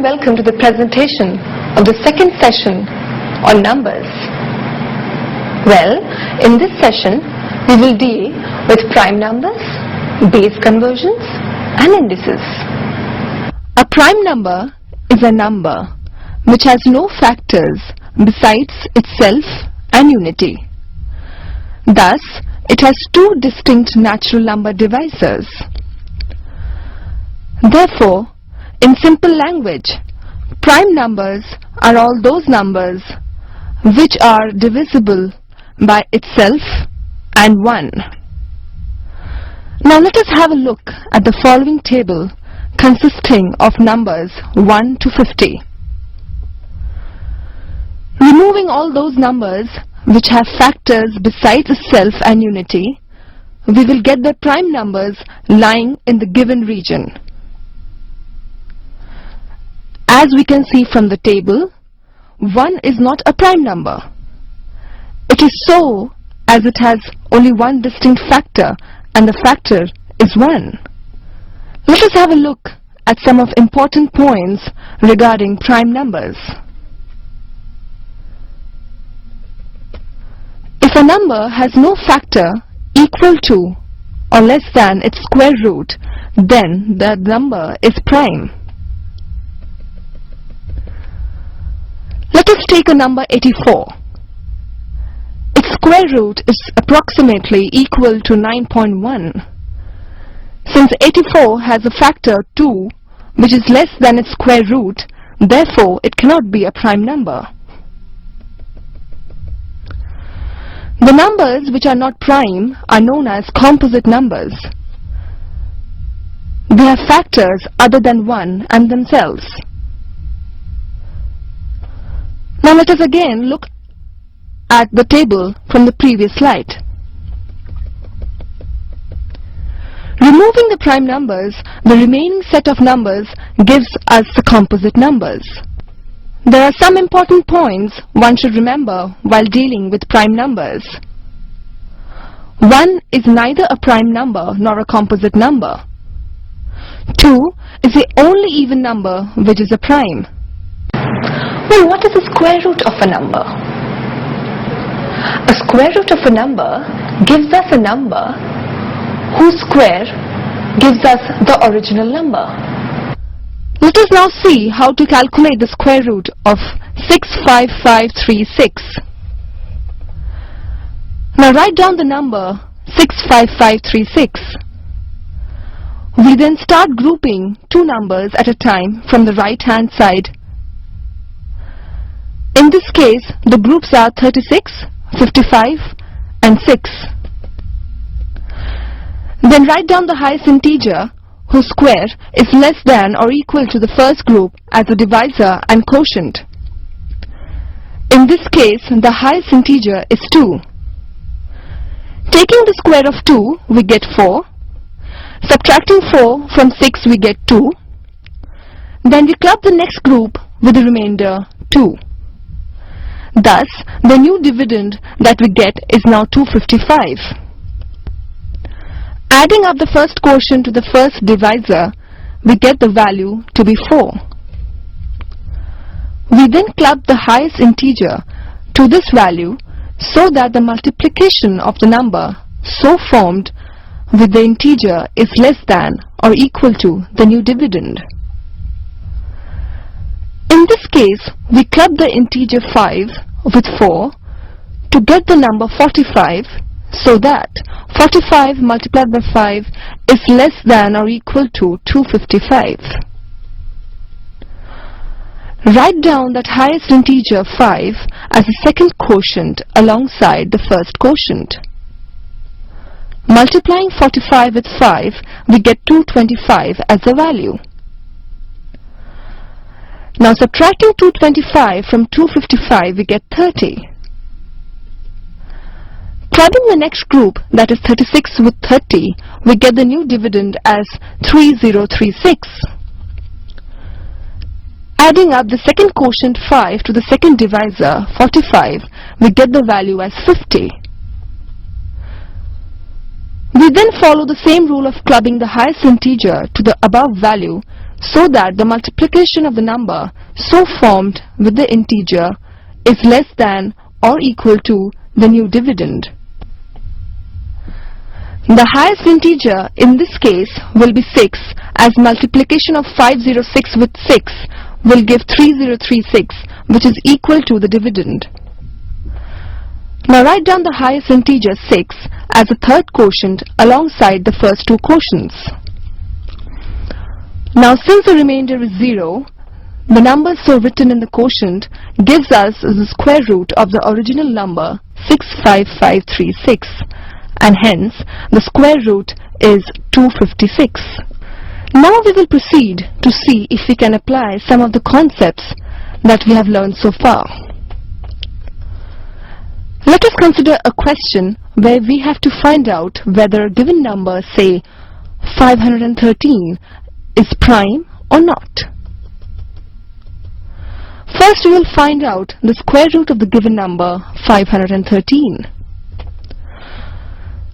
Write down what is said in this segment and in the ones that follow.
and welcome to the presentation of the second session on numbers. Well, in this session, we will deal with prime numbers, base conversions and indices. A prime number is a number which has no factors besides itself and unity. Thus, it has two distinct natural number divisors. Therefore, in simple language, prime numbers are all those numbers which are divisible by itself and 1. Now let us have a look at the following table consisting of numbers 1 to 50. Removing all those numbers which have factors besides itself and unity, we will get the prime numbers lying in the given region. As we can see from the table, 1 is not a prime number. It is so as it has only one distinct factor, and the factor is 1. Let us have a look at some of important points regarding prime numbers. If a number has no factor equal to or less than its square root, then the number is prime. Let us take a number 84. Its square root is approximately equal to 9.1. Since 84 has a factor 2, which is less than its square root, therefore it cannot be a prime number. The numbers which are not prime are known as composite numbers. They have factors other than 1 and themselves. Now let us again look at the table from the previous slide. Removing the prime numbers, the remaining set of numbers gives us the composite numbers. There are some important points one should remember while dealing with prime numbers. 1 is neither a prime number nor a composite number. 2 is the only even number which is a prime. Well, what is the square root of a number? A square root of a number gives us a number whose square gives us the original number. Let us now see how to calculate the square root of 65536. Now write down the number 65536. We then start grouping two numbers at a time from the right hand side. In this case, the groups are 36, 55 and 6. Then write down the highest integer whose square is less than or equal to the first group as a divisor and quotient. In this case, the highest integer is 2. Taking the square of 2, we get 4. Subtracting 4 from 6, we get 2. Then we club the next group with the remainder 2. Thus, the new dividend that we get is now 255. Adding up the first quotient to the first divisor, we get the value to be 4. We then club the highest integer to this value so that the multiplication of the number so formed with the integer is less than or equal to the new dividend. In this case, we club the integer 5 with 4 to get the number 45, so that 45 multiplied by 5 is less than or equal to 255. Write down that highest integer 5 as a second quotient alongside the first quotient. Multiplying 45 with 5, we get 225 as the value. Now subtracting 225 from 255, we get 30. Clubbing the next group, that is 36 with 30, we get the new dividend as 3036. Adding up the second quotient 5 to the second divisor 45, we get the value as 50. We then follow the same rule of clubbing the highest integer to the above value so that the multiplication of the number so formed with the integer is less than or equal to the new dividend. The highest integer in this case will be 6, as multiplication of 506 with 6 will give 3036, which is equal to the dividend. Now write down the highest integer 6 as a third quotient alongside the first two quotients. Now since the remainder is 0, the number so written in the quotient gives us the square root of the original number 65536, and hence the square root is 256. Now we will proceed to see if we can apply some of the concepts that we have learned so far. Let us consider a question where we have to find out whether a given number, say 513, is prime or not. First we will find out the square root of the given number 513.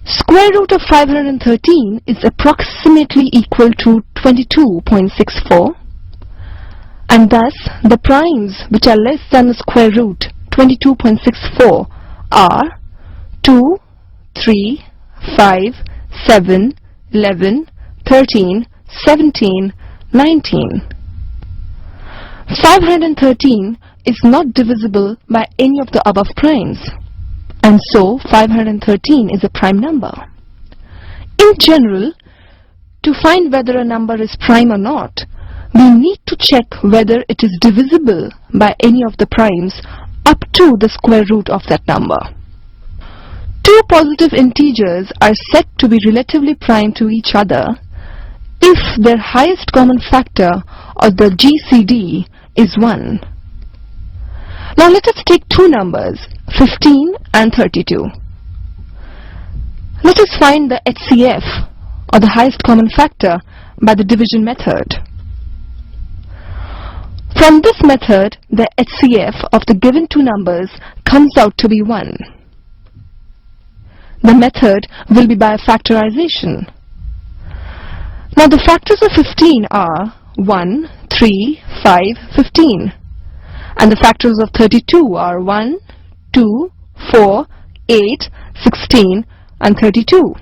Square root of 513 is approximately equal to 22.64, and thus the primes which are less than the square root 22.64 are 2, 3, 5, 7, 11, 13, 17, 19. 513 is not divisible by any of the above primes, and so 513 is a prime number. In general, to find whether a number is prime or not, we need to check whether it is divisible by any of the primes up to the square root of that number. Two positive integers are said to be relatively prime to each other if their highest common factor, or the GCD, is 1. Now let us take two numbers, 15 and 32. Let us find the HCF, or the highest common factor, by the division method. From this method, the HCF of the given two numbers comes out to be 1. The method will be by factorization. Now the factors of 15 are 1, 3, 5, 15. And the factors of 32 are 1, 2, 4, 8, 16 and 32.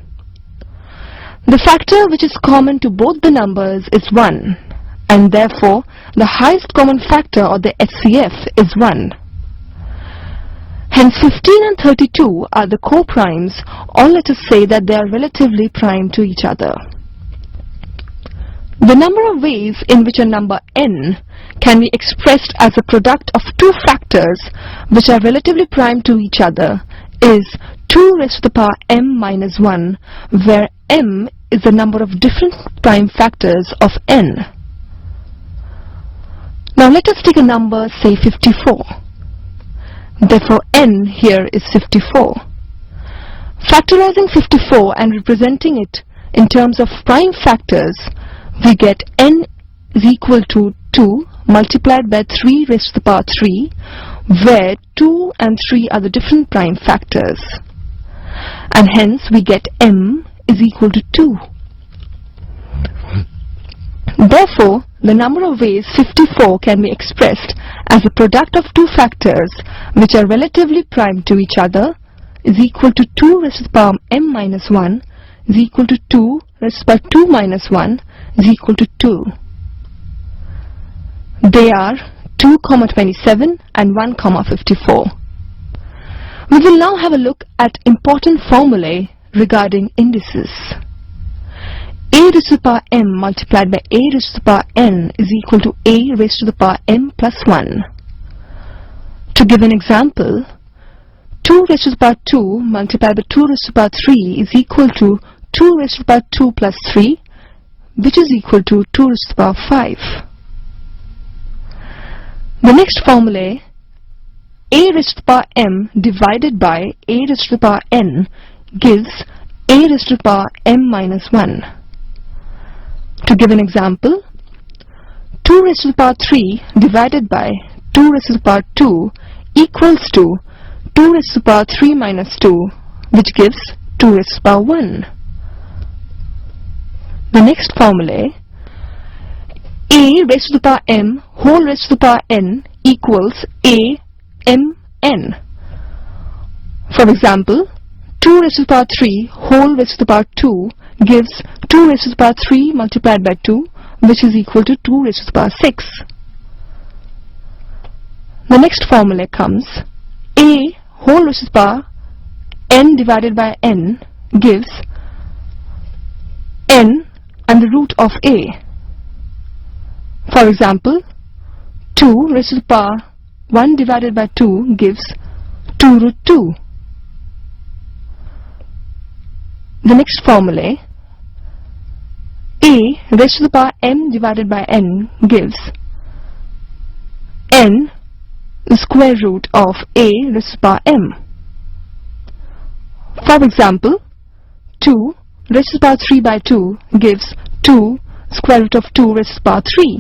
The factor which is common to both the numbers is 1, and therefore the highest common factor, or the HCF, is 1. Hence 15 and 32 are the co-primes, or let us say that they are relatively prime to each other. The number of ways in which a number n can be expressed as a product of two factors which are relatively prime to each other is 2 raised to the power m minus 1, where m is the number of different prime factors of n. Now let us take a number, say 54. Therefore n here is 54. Factorizing 54 and representing it in terms of prime factors, we get n is equal to 2 multiplied by 3 raised to the power 3, where 2 and 3 are the different prime factors, and hence we get m is equal to 2. Therefore, the number of ways 54 can be expressed as a product of two factors which are relatively prime to each other is equal to 2 raised to the power m minus 1 is equal to 2 raised to the power 2 minus 1 is equal to 2. They are 2, 27 and 1, 54. We will now have a look at important formulae regarding indices. A raised to the power m multiplied by a raised to the power n is equal to a raised to the power m plus 1. To give an example, 2 raised to the power 2 multiplied by 2 raised to the power 3 is equal to 2 raised to the power 2 plus 3, which is equal to 2 raised to the power 5. The next formulae, a raised to the power m divided by a raised to the power n, gives a raised to the power m minus 1. To give an example, 2 raised to the power 3 divided by 2 raised to the power 2 equals to 2 raised to the power 3 minus 2, which gives 2 raised to the power 1. The next formulae, a raised to the power m whole raised to the power n equals a m n. For example, 2 raised to the power 3 whole raised to the power 2 gives 2 raised to the power 3 multiplied by 2, which is equal to 2 raised to the power 6. The next formula comes a whole raised to the power n divided by n gives n and the root of a. For example, 2 raised to the power 1 divided by 2 gives 2 root 2. The next formula, a raised to the power m divided by n gives n the square root of a raised to the power m. For example, 2 raised to the power 3 by 2 gives 2 square root of 2 raised to the power 3.